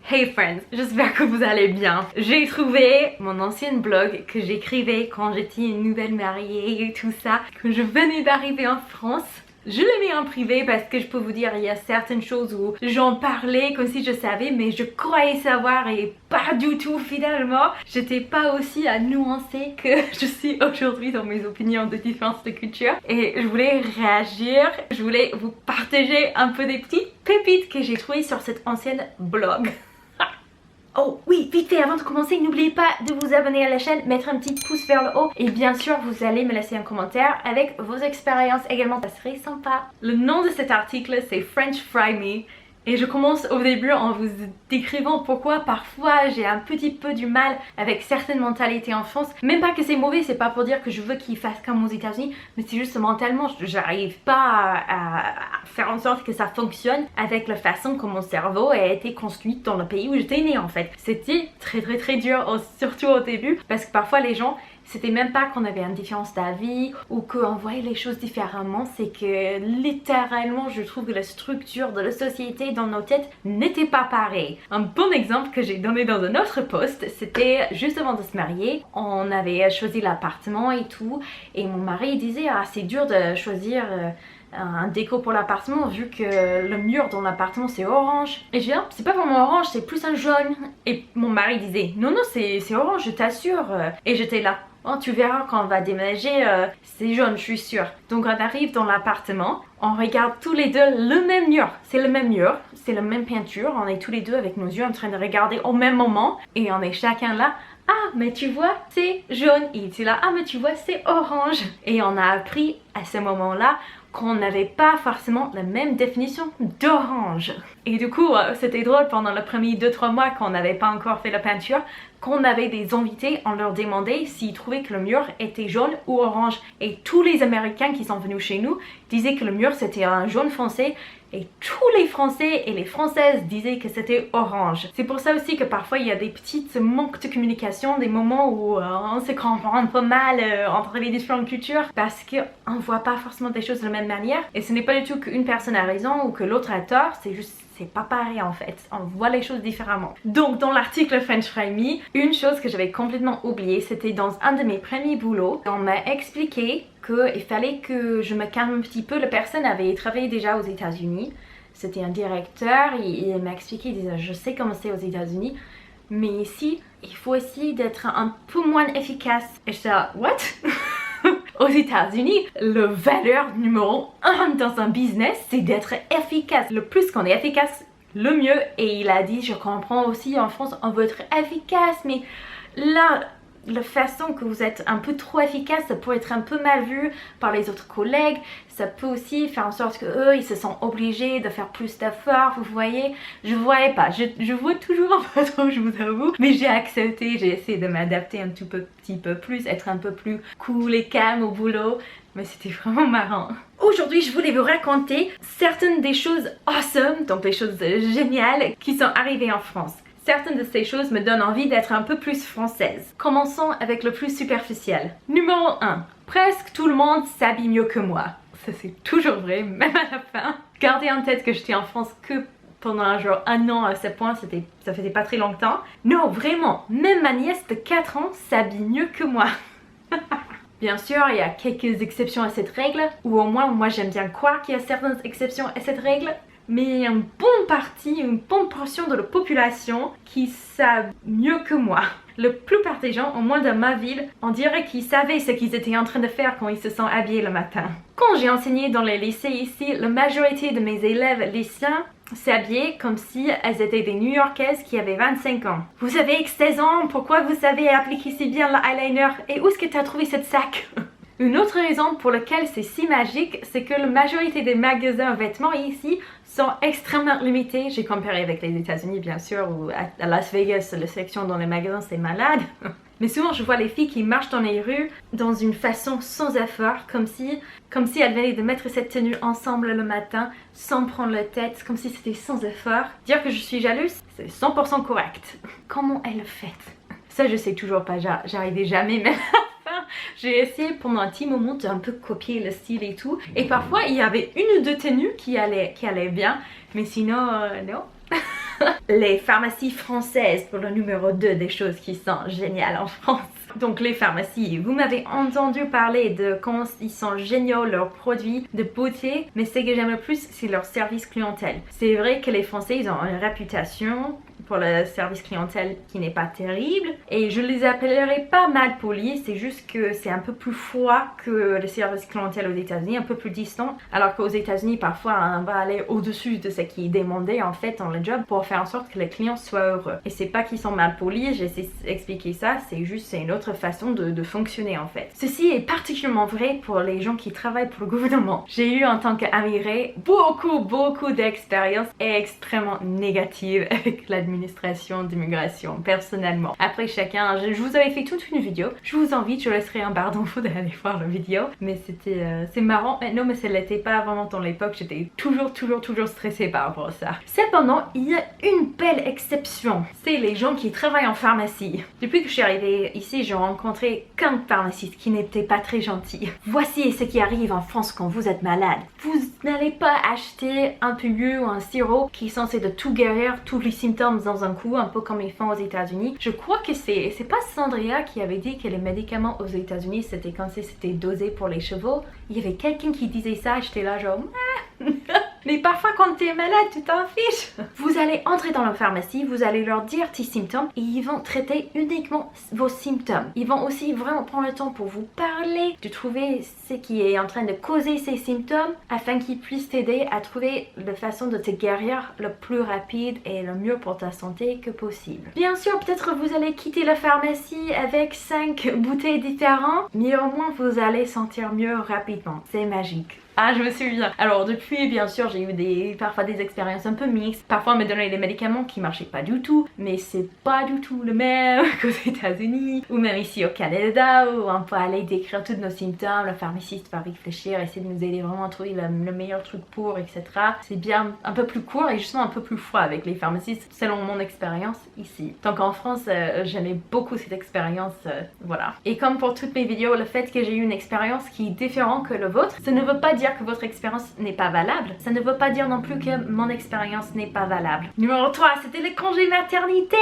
Hey friends, j'espère que vous allez bien. J'ai trouvé mon ancienne blog que j'écrivais quand j'étais une nouvelle mariée et tout ça, quand je venais d'arriver en France. Je l'ai mis en privé parce que je peux vous dire, il y a certaines choses où j'en parlais comme si je savais, mais je croyais savoir et pas du tout finalement. J'étais pas aussi nuancée que je suis aujourd'hui dans mes opinions de différence de culture. Et je voulais réagir, je voulais vous partager un peu des petites pépites que j'ai trouvées sur cette ancienne blog. Oh oui, vite fait, avant de commencer, n'oubliez pas de vous abonner à la chaîne, mettre un petit pouce vers le haut et bien sûr vous allez me laisser un commentaire avec vos expériences également, ça serait sympa. Le nom de cet article c'est French Fry Me et je commence au début en vous décrivant pourquoi parfois j'ai un petit peu du mal avec certaines mentalités en France. Même pas que c'est mauvais, c'est pas pour dire que je veux qu'ils fassent comme aux États-Unis, mais c'est juste mentalement, j'arrive pas à faire en sorte que ça fonctionne avec la façon que mon cerveau a été construit dans le pays où j'étais née en fait. C'était très dur, surtout au début, parce que parfois les gens, c'était même pas qu'on avait une différence d'avis ou qu'on voyait les choses différemment, c'est que littéralement je trouve que la structure de la société dans nos têtes n'était pas pareille. Un bon exemple que j'ai donné dans un autre post, c'était juste avant de se marier, on avait choisi l'appartement et tout, et mon mari disait ah c'est dur de choisir un déco pour l'appartement vu que le mur dans l'appartement c'est orange. Et je dis c'est pas vraiment orange, c'est plus un jaune. Et mon mari disait non c'est orange, je t'assure. Et j'étais là, oh tu verras quand on va déménager, c'est jaune je suis sûre. Donc on arrive dans l'appartement, on regarde tous les deux le même mur, c'est le même mur, c'est la même peinture, on est tous les deux avec nos yeux en train de regarder au même moment et on est chacun là. Ah mais tu vois c'est jaune, et il était là, ah mais tu vois c'est orange. Et on a appris à ce moment là qu'on n'avait pas forcément la même définition d'orange. Et du coup c'était drôle pendant les premiers 2-3 mois quand on n'avait pas encore fait la peinture, qu'on avait des invités, on leur demandait s'ils trouvaient que le mur était jaune ou orange. Et tous les Américains qui sont venus chez nous disaient que le mur c'était un jaune foncé et tous les Français et les Françaises disaient que c'était orange. C'est pour ça aussi que parfois il y a des petites manques de communication, des moments où on se comprend un peu mal entre les différentes cultures parce qu'on ne voit pas forcément des choses de la même manière. Et ce n'est pas du tout qu'une personne a raison ou que l'autre a tort, c'est juste c'est pas pareil en fait, on voit les choses différemment. Donc dans l'article French Fry Me, une chose que j'avais complètement oubliée, c'était dans un de mes premiers boulots, on m'a expliqué qu'il fallait que je me calme un petit peu. La personne avait travaillé déjà aux États-Unis, c'était un directeur, il m'a expliqué, il disait je sais comment c'est aux États-Unis, mais ici il faut essayer d'être un peu moins efficace. Et je disais what? Aux États-Unis, le valeur numéro 1 dans un business, c'est d'être efficace. Le plus qu'on est efficace, le mieux. Et il a dit, je comprends aussi en France, on veut être efficace, mais là, la façon que vous êtes un peu trop efficace, ça peut être un peu mal vu par les autres collègues. Ça peut aussi faire en sorte que eux, ils se sentent obligés de faire plus d'efforts, vous voyez. Je voyais pas, je vois toujours un peu trop, je vous avoue. Mais j'ai accepté, j'ai essayé de m'adapter un petit peu plus, être un peu plus cool et calme au boulot. Mais c'était vraiment marrant. Aujourd'hui, je voulais vous raconter certaines des choses awesome, donc des choses géniales qui sont arrivées en France. Certaines de ces choses me donnent envie d'être un peu plus française. Commençons avec le plus superficiel. Numéro 1. Presque tout le monde s'habille mieux que moi. Ça c'est toujours vrai, même à la fin. Gardez en tête que j'étais en France que pendant genre un an à ce point, ça faisait pas très longtemps. Non, vraiment, même ma nièce de 4 ans s'habille mieux que moi. Bien sûr, il y a quelques exceptions à cette règle, ou au moins moi j'aime bien croire qu'il y a certaines exceptions à cette règle. Mais il y a une bonne partie, une bonne portion de la population qui savent mieux que moi. La plupart des gens, au moins dans ma ville, on dirait qu'ils savaient ce qu'ils étaient en train de faire quand ils se sont habillés le matin. Quand j'ai enseigné dans les lycées ici, la majorité de mes élèves lycéens s'habillaient comme si elles étaient des New-Yorkaises qui avaient 25 ans. Vous avez 16 ans, pourquoi vous savez appliquer si bien l'eyeliner? Et où est-ce que tu as trouvé cette sac? Une autre raison pour laquelle c'est si magique, c'est que la majorité des magasins de vêtements ici sont extrêmement limités. J'ai comparé avec les États-Unis bien sûr, ou à Las Vegas, la section dans les magasins c'est malade. Mais souvent je vois les filles qui marchent dans les rues dans une façon sans effort, comme si elles venaient de mettre cette tenue ensemble le matin, sans prendre la tête, comme si c'était sans effort. Dire que je suis jalouse, c'est 100% correct. Comment elle le fait? Ça je sais toujours pas, j'arrivais jamais même. J'ai essayé pendant un petit moment de un peu copier le style et tout. Et parfois il y avait une ou deux tenues qui allaient bien. Mais sinon, non. Les pharmacies françaises pour le numéro 2 des choses qui sont géniales en France. Donc les pharmacies, vous m'avez entendu parler de comment ils sont géniaux leurs produits de beauté, mais ce que j'aime le plus, c'est leur service clientèle. C'est vrai que les Français, ils ont une réputation pour le service clientèle qui n'est pas terrible, et je les appellerai pas mal polis, c'est juste que c'est un peu plus froid que le service clientèle aux États-Unis, un peu plus distant, alors qu'aux États-Unis parfois on va aller au-dessus de ce qui est demandé en fait dans le job pour faire en sorte que les clients soient heureux. Et c'est pas qu'ils sont mal polis, j'essaie d'expliquer ça, c'est juste c'est une autre façon de fonctionner en fait. Ceci est particulièrement vrai pour les gens qui travaillent pour le gouvernement. J'ai eu en tant qu'immigré beaucoup d'expériences extrêmement négatives avec l'administration d'immigration personnellement. Après chacun, je vous avais fait toute une vidéo, je vous invite, je laisserai un barre d'infos d'aller voir la vidéo, mais c'est marrant. Non, mais ça l'était pas vraiment dans l'époque, j'étais toujours stressée par rapport à ça. Cependant, il y a une belle exception, c'est les gens qui travaillent en pharmacie. Depuis que je suis arrivée ici, j'ai rencontré qu'un pharmaciste qui n'était pas très gentil. Voici ce qui arrive en France quand vous êtes malade. Vous n'allez pas acheter un pilule ou un sirop qui est censé de tout guérir tous les symptômes dans un coup, un peu comme ils font aux États-Unis. Je crois que c'est pas Sandria qui avait dit que les médicaments aux États-Unis c'était quand c'était dosé pour les chevaux. Il y avait quelqu'un qui disait ça, j'étais là genre mais parfois quand t'es malade, tu t'en fiches. Vous allez entrer dans la pharmacie, vous allez leur dire tes symptômes et ils vont traiter uniquement vos symptômes. Ils vont aussi vraiment prendre le temps pour vous parler, de trouver ce qui est en train de causer ces symptômes afin qu'ils puissent t'aider à trouver la façon de te guérir le plus rapide et le mieux pour ta santé que possible. Bien sûr, peut-être vous allez quitter la pharmacie avec 5 bouteilles différentes, mais au moins vous allez sentir mieux rapidement. C'est magique. Ah, je me souviens. Alors depuis, bien sûr, j'ai eu parfois des expériences un peu mixtes. Parfois, on me donnait des médicaments qui marchaient pas du tout, mais c'est pas du tout le même qu'aux États-Unis ou même ici au Canada où on peut aller décrire tous nos symptômes. Le pharmaciste va réfléchir, essayer de nous aider vraiment à trouver le meilleur truc pour, etc. C'est bien un peu plus court et justement un peu plus froid avec les pharmacistes, selon mon expérience ici. Donc en France, j'aimais beaucoup cette expérience, voilà. Et comme pour toutes mes vidéos, le fait que j'ai eu une expérience qui est différente que le vôtre, ça ne veut pas dire que votre expérience n'est pas valable. Ça ne veut pas dire non plus que mon expérience n'est pas valable. Numéro 3, c'était les congés maternité.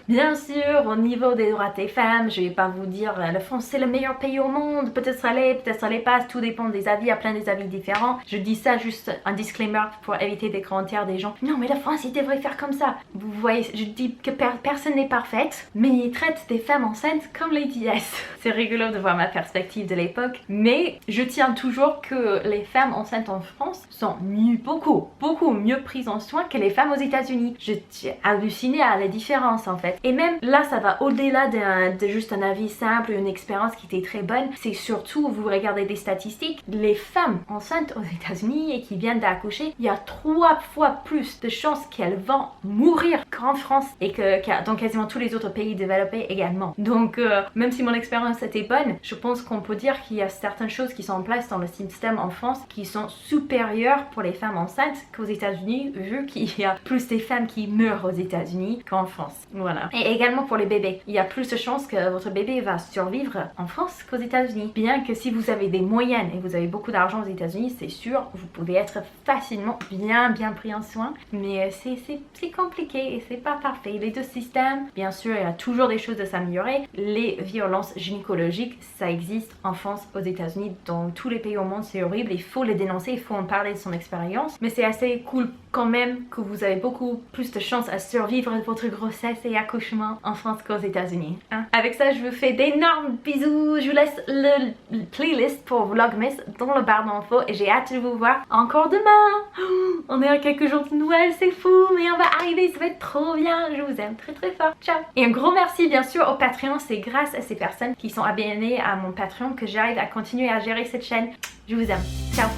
Bien sûr, au niveau des droits des femmes, je vais pas vous dire la France c'est le meilleur pays au monde. Peut-être ça l'est, peut-être ça l'est pas. Tout dépend des avis, il y a plein des avis différents. Je dis ça juste un disclaimer pour éviter des commentaires des gens. Non mais la France il devrait faire comme ça. Vous voyez, je dis que personne n'est parfaite, mais ils traitent des femmes enceintes comme les DS. C'est rigolo de voir ma perspective de l'époque, mais je tiens toujours que les femmes enceintes en France sont beaucoup mieux prises en soin que les femmes aux États-Unis. J'ai halluciné à la différence en fait. Et même là, ça va au-delà de juste un avis simple, une expérience qui était très bonne. C'est surtout, vous regardez des statistiques, les femmes enceintes aux États-Unis et qui viennent d'accoucher, il y a 3 fois plus de chances qu'elles vont mourir qu'en France et que dans quasiment tous les autres pays développés également. Donc même si mon expérience était bonne, je pense qu'on peut dire qu'il y a certaines choses qui sont en place dans le système en France qui sont supérieures pour les femmes enceintes qu'aux États-Unis, vu qu'il y a plus de femmes qui meurent aux États-Unis qu'en France. Voilà. Et également pour les bébés, il y a plus de chances que votre bébé va survivre en France qu'aux États-Unis. Bien que si vous avez des moyennes et vous avez beaucoup d'argent aux États-Unis, c'est sûr, vous pouvez être facilement bien pris en soin, mais c'est compliqué et c'est pas parfait. Les deux systèmes, bien sûr, il y a toujours des choses à s'améliorer. Les violences gynécologiques, ça existe en France, aux États-Unis, dans tous les pays au monde, c'est horrible, il faut les dénoncer, il faut en parler de son expérience, mais c'est assez cool quand même que vous avez beaucoup plus de chances à survivre votre grossesse et accouchement en France qu'aux États-Unis. Hein? Avec ça, je vous fais d'énormes bisous, je vous laisse le playlist pour Vlogmas dans le barre d'infos et j'ai hâte de vous voir encore demain. On est à quelques jours de Noël, c'est fou, mais on va arriver, ça va être trop bien, je vous aime très fort, ciao. Et un gros merci bien sûr au Patreon, c'est grâce à ces personnes qui sont abonnées à mon Patreon que j'arrive à continuer à gérer cette chaîne. Je vous aime, ciao.